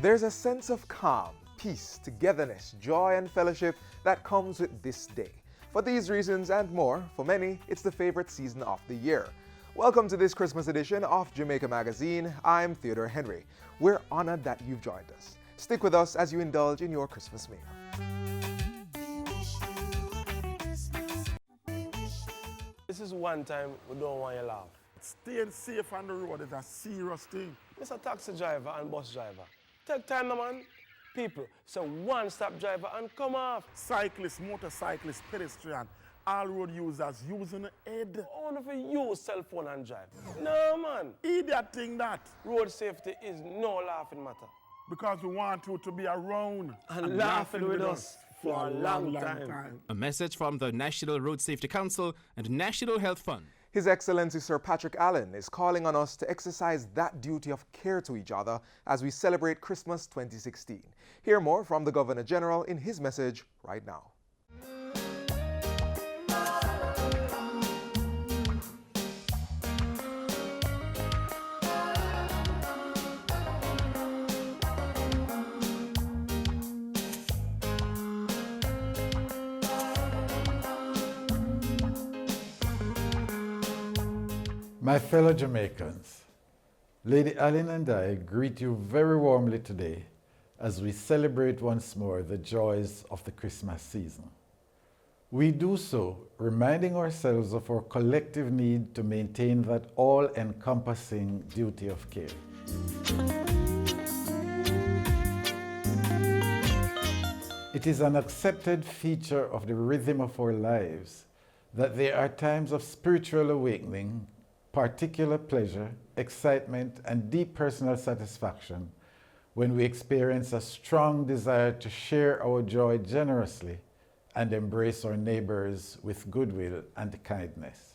There's a sense of calm, peace, togetherness, joy, and fellowship that comes with this day. For these reasons and more, for many, it's the favorite season of the year. Welcome to this Christmas edition of Jamaica Magazine. I'm Theodore Henry. We're honored that you've joined us. Stick with us as you indulge in your Christmas meal. This is one time we don't want you to laugh. Staying safe on the road is a serious thing. Mr. Taxi driver and bus driver, take time, man. People, so one-stop driver and come off. Cyclists, motorcyclists, pedestrians, all road users using the head. Only if you use cell phone and drive. No, man. Idiot thing that. Road safety is no laughing matter. Because we want you to be around and laughing with us for a long time. A message from the National Road Safety Council and National Health Fund. His Excellency Sir Patrick Allen is calling on us to exercise that duty of care to each other as we celebrate Christmas 2016. Hear more from the Governor General in his message right now. My fellow Jamaicans, Lady Allen and I greet you very warmly today as we celebrate once more the joys of the Christmas season. We do so reminding ourselves of our collective need to maintain that all-encompassing duty of care. It is an accepted feature of the rhythm of our lives that there are times of spiritual awakening, particular pleasure, excitement, and deep personal satisfaction when we experience a strong desire to share our joy generously and embrace our neighbors with goodwill and kindness.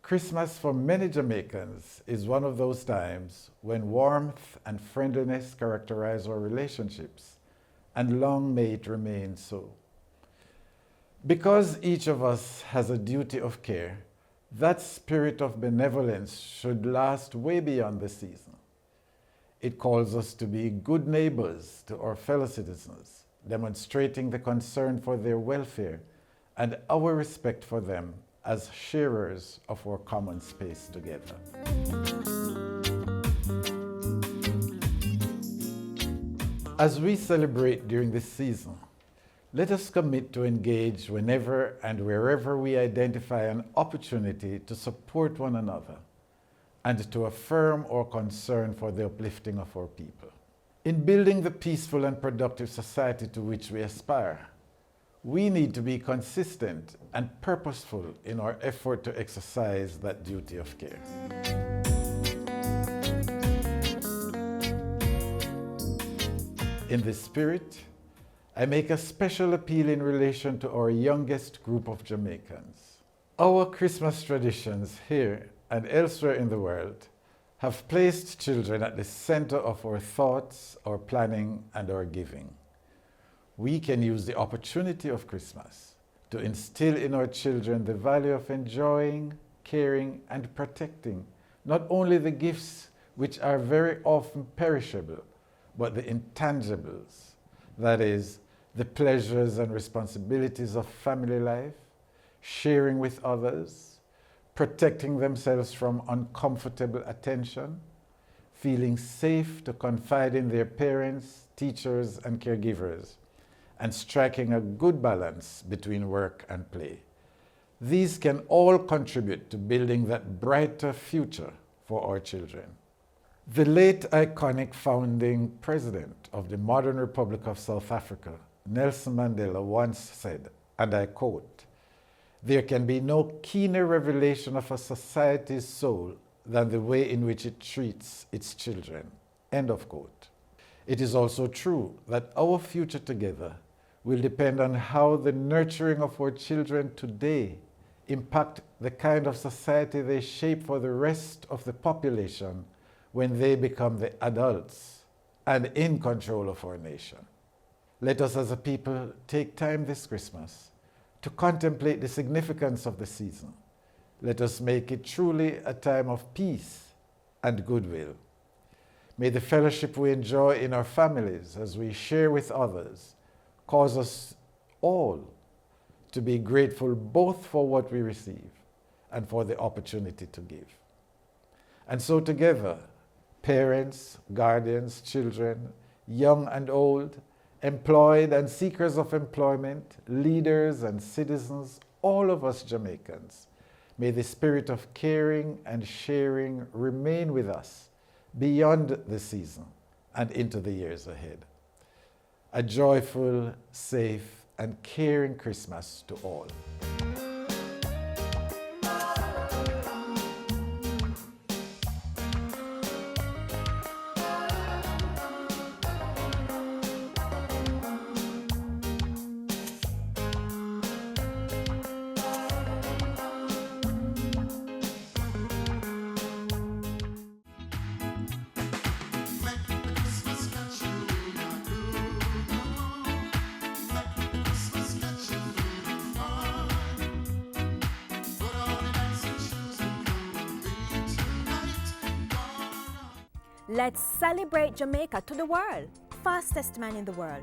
Christmas for many Jamaicans is one of those times when warmth and friendliness characterize our relationships, and long may it remain so. Because each of us has a duty of care, that spirit of benevolence should last way beyond the season. It calls us to be good neighbors to our fellow citizens, demonstrating the concern for their welfare and our respect for them as sharers of our common space together. As we celebrate during this season, let us commit to engage whenever and wherever we identify an opportunity to support one another and to affirm our concern for the uplifting of our people. In building the peaceful and productive society to which we aspire, we need to be consistent and purposeful in our effort to exercise that duty of care. In this spirit, I make a special appeal in relation to our youngest group of Jamaicans. Our Christmas traditions here and elsewhere in the world have placed children at the center of our thoughts, our planning, and our giving. We can use the opportunity of Christmas to instill in our children the value of enjoying, caring, and protecting not only the gifts which are very often perishable, but the intangibles. That is, the pleasures and responsibilities of family life, sharing with others, protecting themselves from uncomfortable attention, feeling safe to confide in their parents, teachers, and caregivers, and striking a good balance between work and play. These can all contribute to building that brighter future for our children. The late iconic founding president of the modern Republic of South Africa, Nelson Mandela, once said, and I quote, "There can be no keener revelation of a society's soul than the way in which it treats its children." End of quote. It is also true that our future together will depend on how the nurturing of our children today impact the kind of society they shape for the rest of the population when they become the adults and in control of our nation. Let us as a people take time this Christmas to contemplate the significance of the season. Let us make it truly a time of peace and goodwill. May the fellowship we enjoy in our families as we share with others cause us all to be grateful both for what we receive and for the opportunity to give. And so together, parents, guardians, children, young and old, employed and seekers of employment, leaders and citizens, all of us Jamaicans, may the spirit of caring and sharing remain with us beyond the season and into the years ahead. A joyful, safe, and caring Christmas to all. Let's celebrate Jamaica to the world. Fastest man in the world.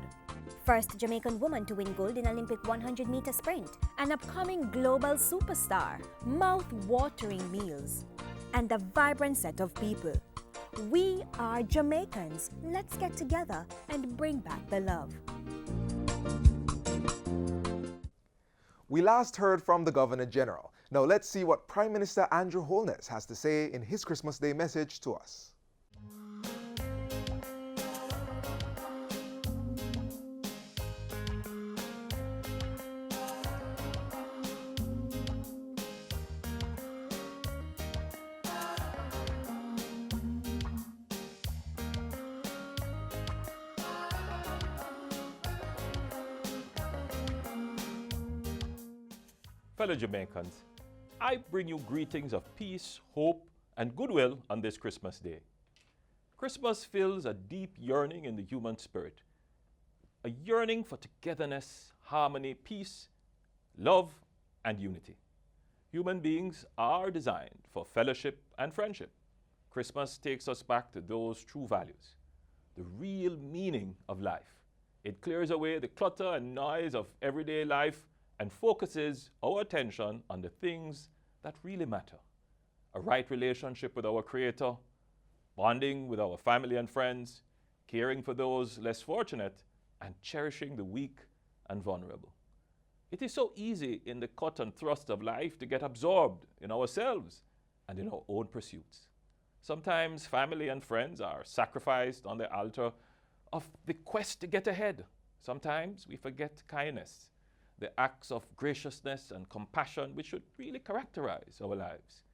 First Jamaican woman to win gold in Olympic 100-meter sprint. An upcoming global superstar. Mouth-watering meals. And a vibrant set of people. We are Jamaicans. Let's get together and bring back the love. We last heard from the Governor General. Now let's see what Prime Minister Andrew Holness has to say in his Christmas Day message to us. Fellow Jamaicans, I bring you greetings of peace, hope, and goodwill on this Christmas Day. Christmas fills a deep yearning in the human spirit, a yearning for togetherness, harmony, peace, love, and unity. Human beings are designed for fellowship and friendship. Christmas takes us back to those true values, the real meaning of life. It clears away the clutter and noise of everyday life and focuses our attention on the things that really matter. A right relationship with our Creator, bonding with our family and friends, caring for those less fortunate, and cherishing the weak and vulnerable. It is so easy in the cut and thrust of life to get absorbed in ourselves and in our own pursuits. Sometimes family and friends are sacrificed on the altar of the quest to get ahead. Sometimes we forget kindness, the acts of graciousness and compassion which should really characterize our lives.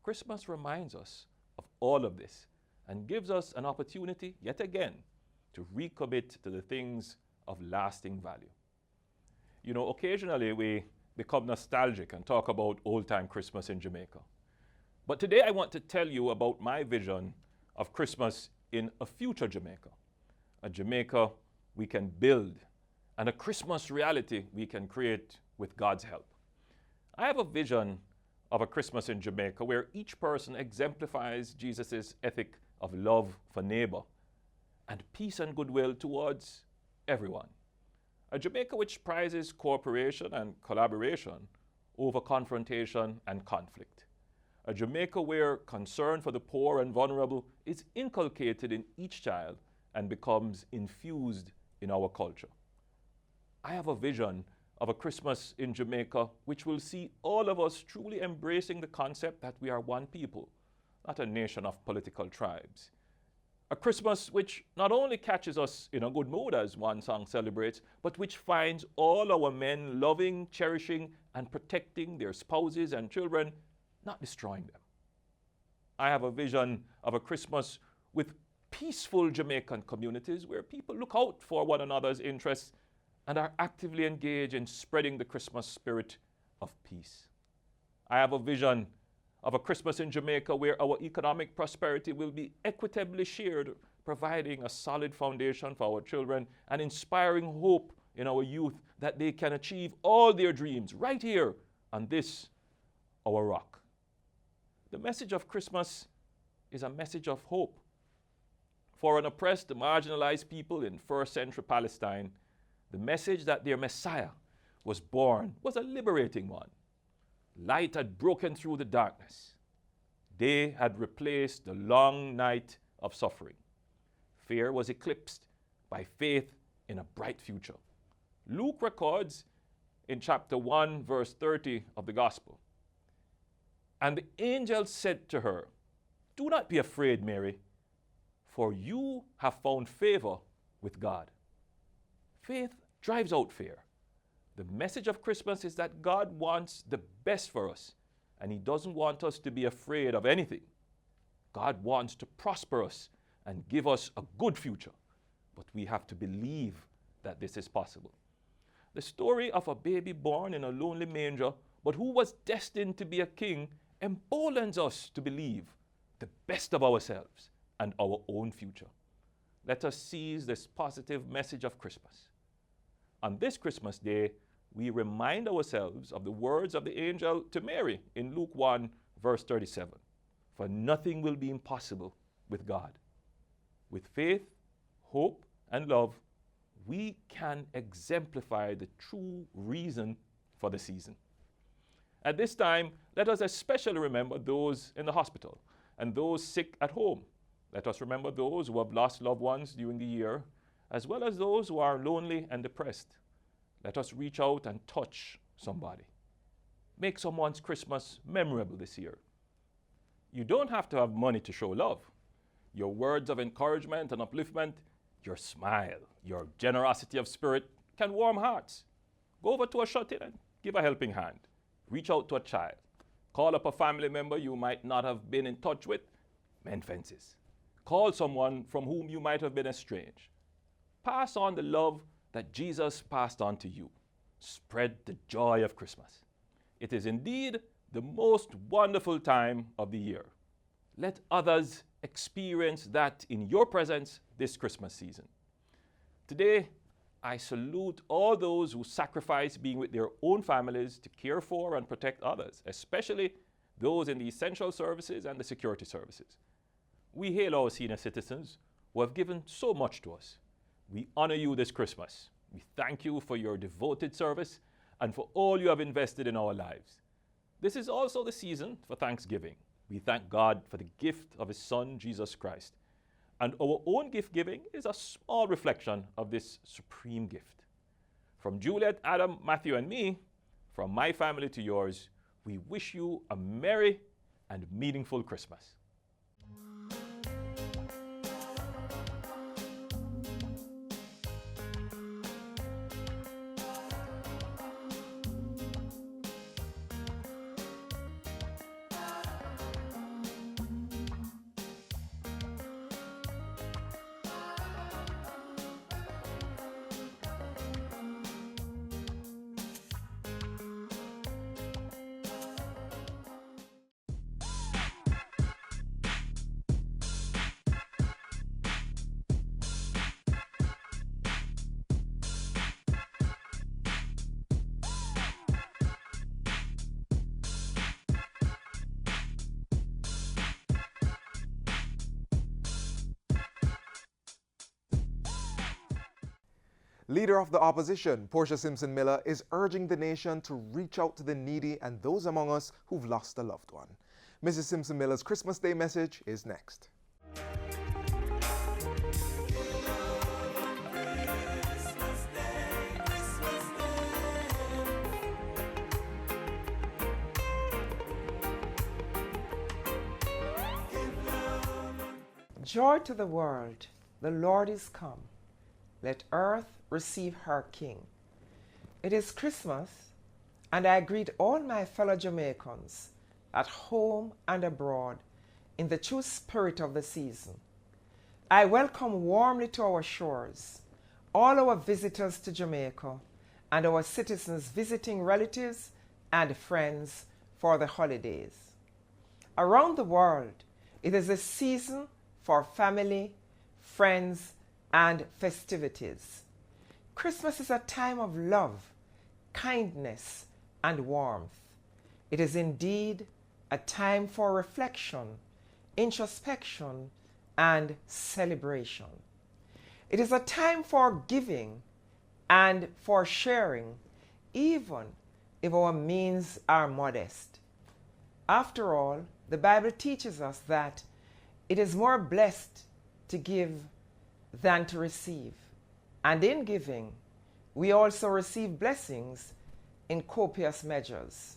Christmas reminds us of all of this and gives us an opportunity, yet again, to recommit to the things of lasting value. You know, occasionally we become nostalgic and talk about old-time Christmas in Jamaica. But today I want to tell you about my vision of Christmas in a future Jamaica, a Jamaica we can build, and a Christmas reality we can create with God's help. I have a vision of a Christmas in Jamaica where each person exemplifies Jesus' ethic of love for neighbor and peace and goodwill towards everyone. A Jamaica which prizes cooperation and collaboration over confrontation and conflict. A Jamaica where concern for the poor and vulnerable is inculcated in each child and becomes infused in our culture. I have a vision of a Christmas in Jamaica which will see all of us truly embracing the concept that we are one people, not a nation of political tribes. A Christmas which not only catches us in a good mood, as one song celebrates, but which finds all our men loving, cherishing, and protecting their spouses and children, not destroying them. I have a vision of a Christmas with peaceful Jamaican communities where people look out for one another's interests and are actively engaged in spreading the Christmas spirit of peace. I have a vision of a Christmas in Jamaica where our economic prosperity will be equitably shared, providing a solid foundation for our children and inspiring hope in our youth that they can achieve all their dreams right here on this, our rock. The message of Christmas is a message of hope. For an oppressed, marginalized people in first century Palestine, the message that their Messiah was born was a liberating one. Light had broken through the darkness. Day had replaced the long night of suffering. Fear was eclipsed by faith in a bright future. Luke records in chapter 1, verse 30 of the Gospel, "And the angel said to her, 'Do not be afraid, Mary, for you have found favor with God.'" Faith drives out fear. The message of Christmas is that God wants the best for us, and He doesn't want us to be afraid of anything. God wants to prosper us and give us a good future, but we have to believe that this is possible. The story of a baby born in a lonely manger, but who was destined to be a king, emboldens us to believe the best of ourselves and our own future. Let us seize this positive message of Christmas. On this Christmas day, we remind ourselves of the words of the angel to Mary in Luke 1, verse 37. "For nothing will be impossible with God." With faith, hope, and love, we can exemplify the true reason for the season. At this time, let us especially remember those in the hospital and those sick at home. Let us remember those who have lost loved ones during the year, as well as those who are lonely and depressed. Let us reach out and touch somebody. Make someone's Christmas memorable this year. You don't have to have money to show love. Your words of encouragement and upliftment, your smile, your generosity of spirit can warm hearts. Go over to a shut-in and give a helping hand. Reach out to a child. Call up a family member you might not have been in touch with. Mend fences. Call someone from whom you might have been estranged. Pass on the love that Jesus passed on to you. Spread the joy of Christmas. It is indeed the most wonderful time of the year. Let others experience that in your presence this Christmas season. Today, I salute all those who sacrifice being with their own families to care for and protect others, especially those in the essential services and the security services. We hail our senior citizens who have given so much to us. We honor you this Christmas. We thank you for your devoted service and for all you have invested in our lives. This is also the season for Thanksgiving. We thank God for the gift of His Son, Jesus Christ. And our own gift giving is a small reflection of this supreme gift. From Juliet, Adam, Matthew, and me, from my family to yours, we wish you a merry and meaningful Christmas. Leader of the opposition, Portia Simpson Miller, is urging the nation to reach out to the needy and those among us who've lost a loved one. Mrs. Simpson Miller's Christmas Day message is next. Joy to the world, the Lord is come. Let earth receive her King. It is Christmas, and I greet all my fellow Jamaicans at home and abroad in the true spirit of the season. I welcome warmly to our shores all our visitors to Jamaica and our citizens visiting relatives and friends for the holidays. Around the world, it is a season for family, friends, and festivities. Christmas is a time of love, kindness, and warmth. It is indeed a time for reflection, introspection, and celebration. It is a time for giving and for sharing, even if our means are modest. After all, the Bible teaches us that it is more blessed to give than to receive. And in giving, we also receive blessings in copious measures.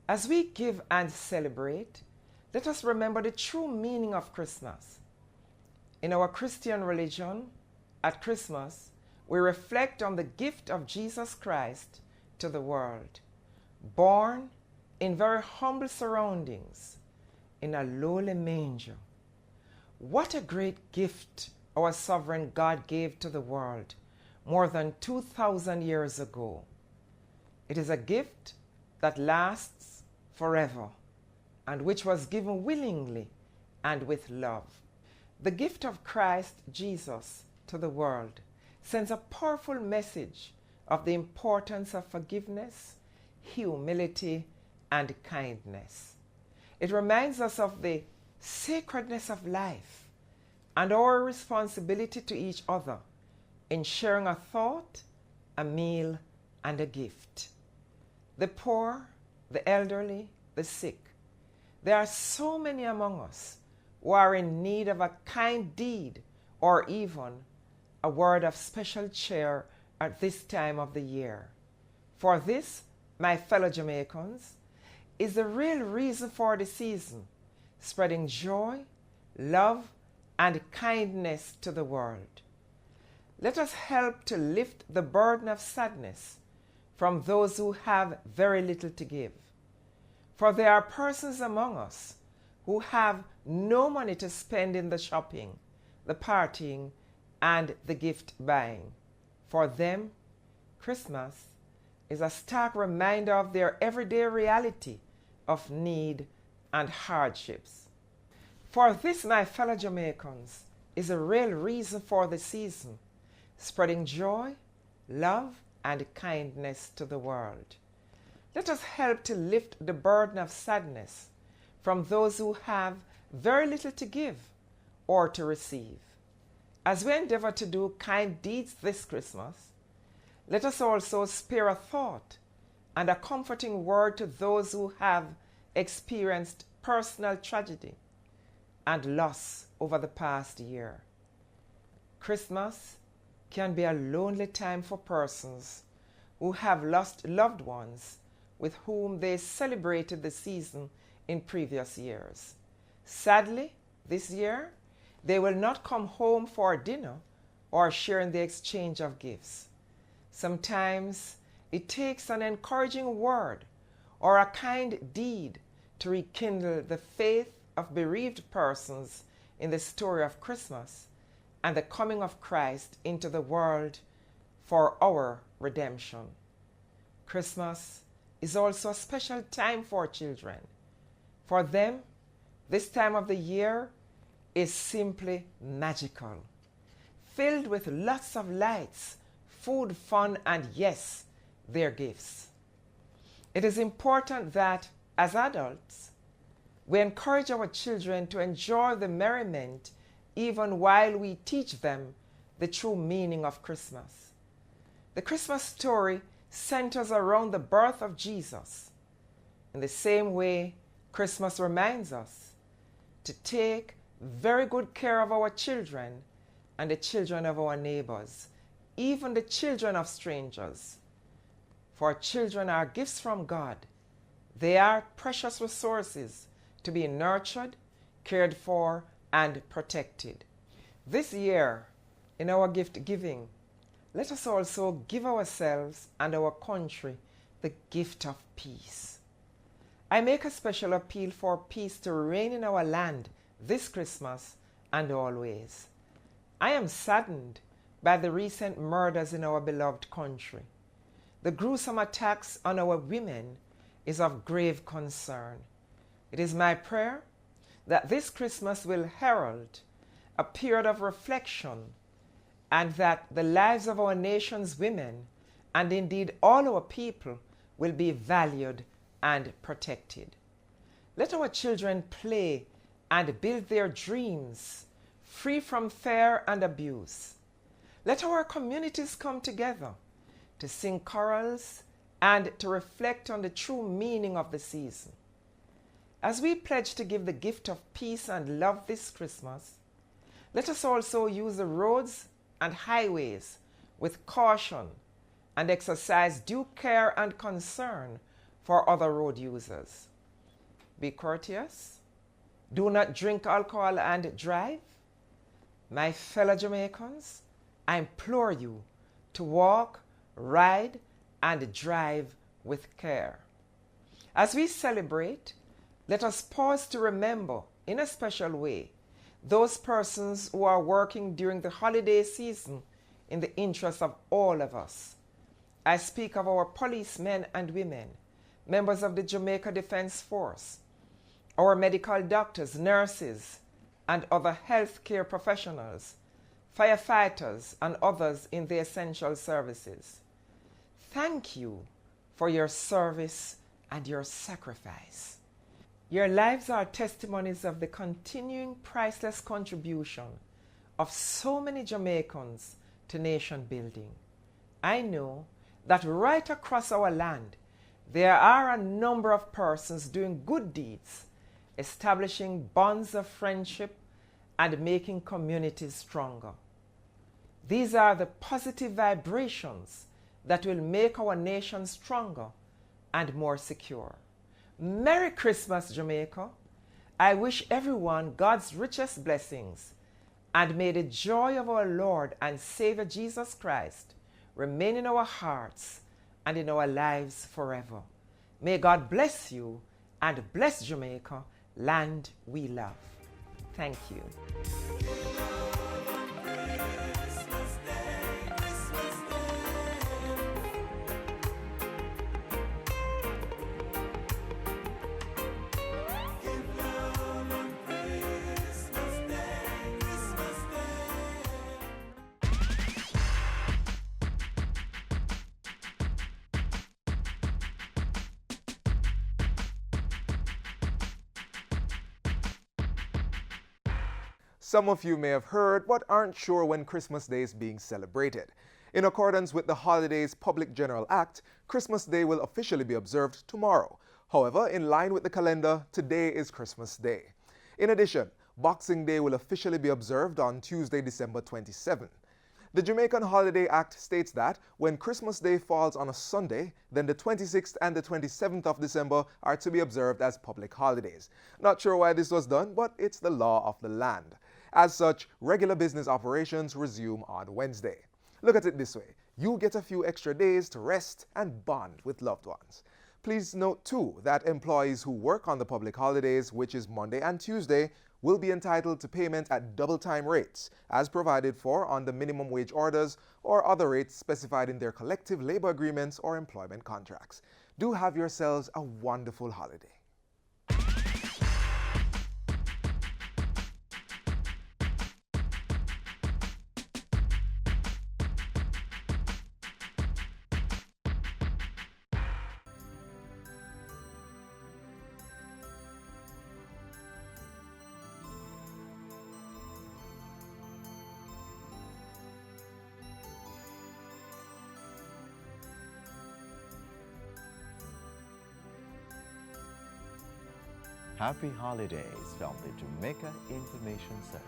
As we give and celebrate, let us remember the true meaning of Christmas. In our Christian religion, at Christmas, we reflect on the gift of Jesus Christ to the world, born in very humble surroundings, in a lowly manger. What a great gift our sovereign God gave to the world more than 2,000 years ago. It is a gift that lasts forever and which was given willingly and with love. The gift of Christ Jesus to the world sends a powerful message of the importance of forgiveness, humility, and kindness. It reminds us of the sacredness of life and our responsibility to each other in sharing a thought, a meal, and a gift. The poor, the elderly, the sick. There are so many among us who are in need of a kind deed or even a word of special cheer at this time of the year. For this, my fellow Jamaicans, is the real reason for the season, spreading joy, love, and kindness to the world. Let us help to lift the burden of sadness from those who have very little to give. For there are persons among us who have no money to spend in the shopping, the partying, and the gift buying. For them, Christmas is a stark reminder of their everyday reality of need and hardships. For this, my fellow Jamaicans, is a real reason for the season, spreading joy, love, and kindness to the world. Let us help to lift the burden of sadness from those who have very little to give or to receive. As we endeavor to do kind deeds this Christmas, let us also spare a thought and a comforting word to those who have experienced personal tragedy and loss over the past year. Christmas can be a lonely time for persons who have lost loved ones with whom they celebrated the season in previous years. Sadly, this year, they will not come home for dinner or share in the exchange of gifts. Sometimes it takes an encouraging word or a kind deed to rekindle the faith of bereaved persons in the story of Christmas and the coming of Christ into the world for our redemption. Christmas is also a special time for children. For them, this time of the year is simply magical, filled with lots of lights, food, fun, and yes, their gifts. It is important that, as adults, we encourage our children to enjoy the merriment even while we teach them the true meaning of Christmas. The Christmas story centers around the birth of Jesus. In the same way, Christmas reminds us to take very good care of our children and the children of our neighbors, even the children of strangers. For children are gifts from God. They are precious resources to be nurtured, cared for, and protected. This year, in our gift giving, let us also give ourselves and our country the gift of peace. I make a special appeal for peace to reign in our land this Christmas and always. I am saddened by the recent murders in our beloved country. The gruesome attacks on our women is of grave concern. It is my prayer that this Christmas will herald a period of reflection and that the lives of our nation's women and indeed all our people will be valued and protected. Let our children play and build their dreams free from fear and abuse. Let our communities come together to sing carols and to reflect on the true meaning of the season. As we pledge to give the gift of peace and love this Christmas, let us also use the roads and highways with caution and exercise due care and concern for other road users. Be courteous. Do not drink alcohol and drive. My fellow Jamaicans, I implore you to walk, ride, and drive with care. As we celebrate, let us pause to remember, in a special way, those persons who are working during the holiday season in the interest of all of us. I speak of our policemen and women, members of the Jamaica Defense Force, our medical doctors, nurses, and other healthcare professionals, firefighters, and others in the essential services. Thank you for your service and your sacrifice. Your lives are testimonies of the continuing priceless contribution of so many Jamaicans to nation building. I know that right across our land, there are a number of persons doing good deeds, establishing bonds of friendship and making communities stronger. These are the positive vibrations that will make our nation stronger and more secure. Merry Christmas, Jamaica. I wish everyone God's richest blessings, and may the joy of our Lord and Savior Jesus Christ remain in our hearts and in our lives forever. May God bless you and bless Jamaica, land we love. Thank you. Some of you may have heard but aren't sure when Christmas Day is being celebrated. In accordance with the Holidays Public General Act, Christmas Day will officially be observed tomorrow. However, in line with the calendar, today is Christmas Day. In addition, Boxing Day will officially be observed on Tuesday, December 27. The Jamaican Holiday Act states that when Christmas Day falls on a Sunday, then the 26th and the 27th of December are to be observed as public holidays. Not sure why this was done, but it's the law of the land. As such, regular business operations resume on Wednesday. Look at it this way. You get a few extra days to rest and bond with loved ones. Please note too that employees who work on the public holidays, which is Monday and Tuesday, will be entitled to payment at double-time rates, as provided for on the minimum wage orders or other rates specified in their collective labor agreements or employment contracts. Do have yourselves a wonderful holiday. Happy holidays from the Jamaica Information Service.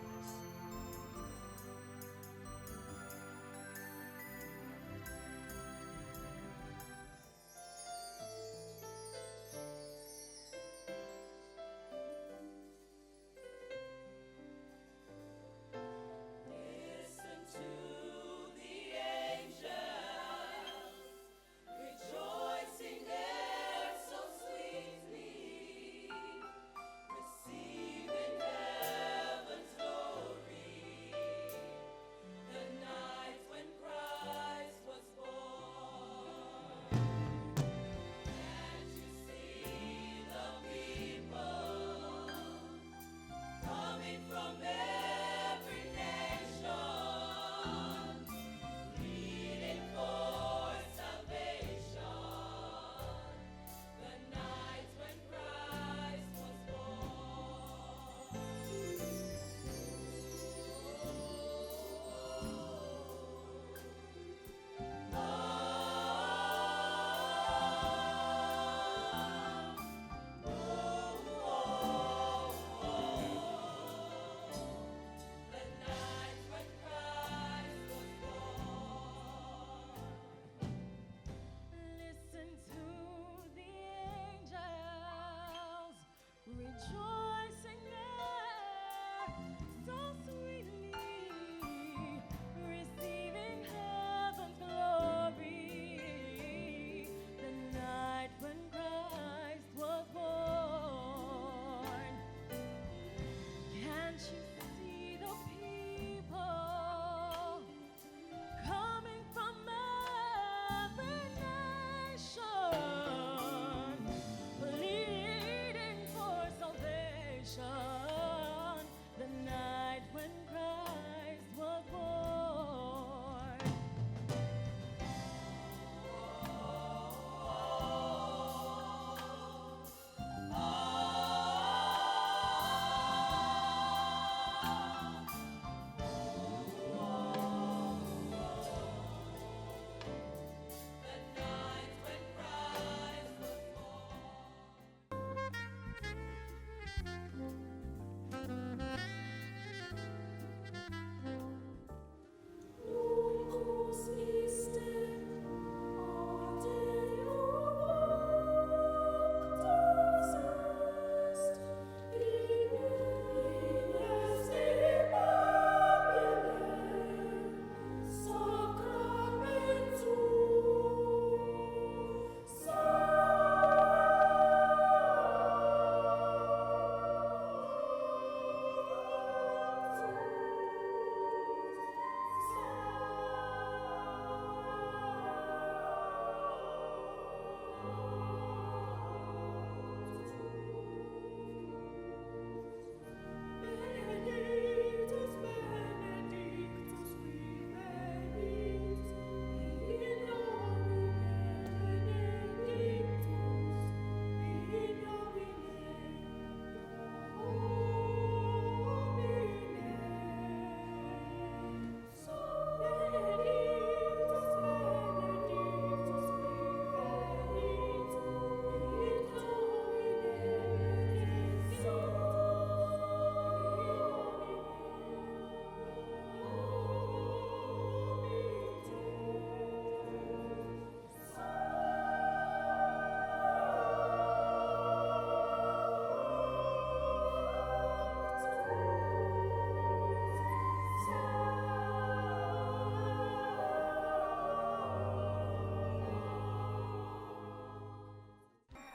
Receiving heaven's glory.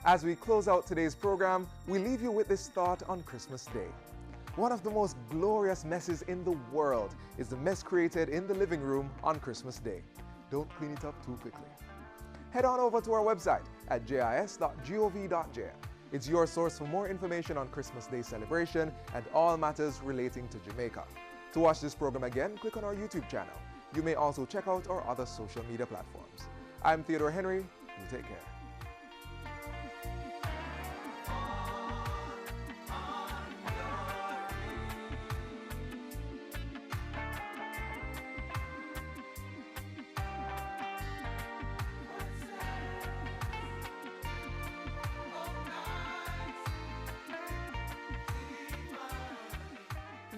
As we close out today's program, we leave you with this thought on Christmas Day. One of the most glorious messes in the world is the mess created in the living room on Christmas Day. Don't clean it up too quickly. Head on over to our website at jis.gov.jm. It's your source for more information on Christmas Day celebration and all matters relating to Jamaica. To watch this program again, click on our YouTube channel. You may also check out our other social media platforms. I'm Theodore Henry. You take care.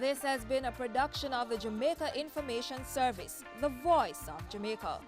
This has been a production of the Jamaica Information Service, the voice of Jamaica.